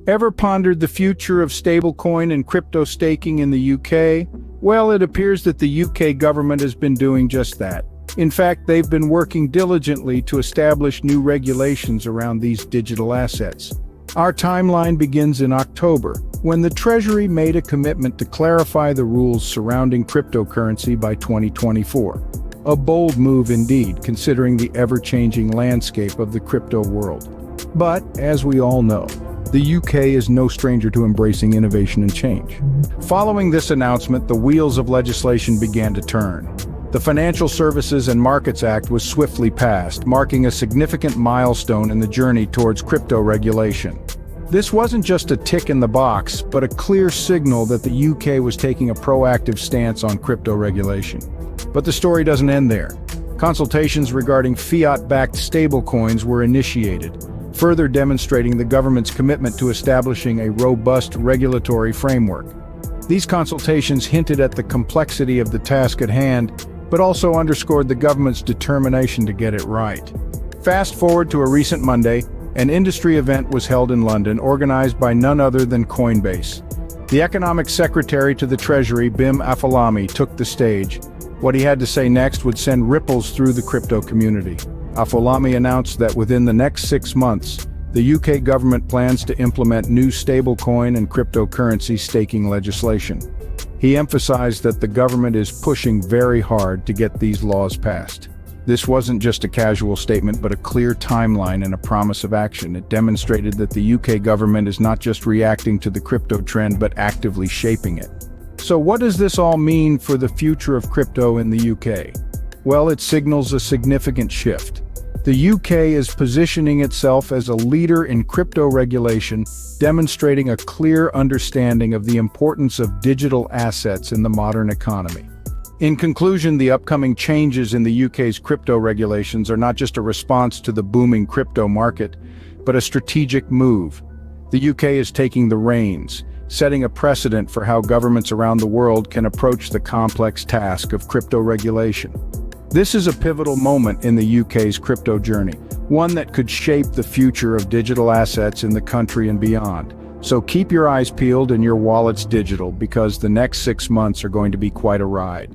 Ever pondered the future of stablecoin and crypto staking in the UK? Well, it appears that the UK government has been doing just that. In fact, they've been working diligently to establish new regulations around these digital assets. Our timeline begins in October, when the Treasury made a commitment to clarify the rules surrounding cryptocurrency by 2024. A bold move indeed, considering the ever-changing landscape of the crypto world. But, as we all know, the UK is no stranger to embracing innovation and change. Following this announcement, the wheels of legislation began to turn. The Financial Services and Markets Act was swiftly passed, marking a significant milestone in the journey towards crypto regulation. This wasn't just a tick in the box, but a clear signal that the UK was taking a proactive stance on crypto regulation. But the story doesn't end there. Consultations regarding fiat-backed stablecoins were initiated, further demonstrating the government's commitment to establishing a robust regulatory framework. These consultations hinted at the complexity of the task at hand, but also underscored the government's determination to get it right. Fast forward to a recent Monday, an industry event was held in London, organized by none other than Coinbase. The Economic Secretary to the Treasury, Bim Afellamy, took the stage. What he had to say next would send ripples through the crypto community. Afellamy announced that within the next 6 months, the UK government plans to implement new stablecoin and cryptocurrency staking legislation. He emphasized that the government is pushing very hard to get these laws passed. This wasn't just a casual statement, but a clear timeline and a promise of action. It demonstrated that the UK government is not just reacting to the crypto trend, but actively shaping it. So what does this all mean for the future of crypto in the UK? Well, it signals a significant shift. The UK is positioning itself as a leader in crypto regulation, demonstrating a clear understanding of the importance of digital assets in the modern economy. In conclusion, the upcoming changes in the UK's crypto regulations are not just a response to the booming crypto market, but a strategic move. The UK is taking the reins, setting a precedent for how governments around the world can approach the complex task of crypto regulation. This is a pivotal moment in the UK's crypto journey, one that could shape the future of digital assets in the country and beyond. So keep your eyes peeled and your wallets digital, because the next 6 months are going to be quite a ride.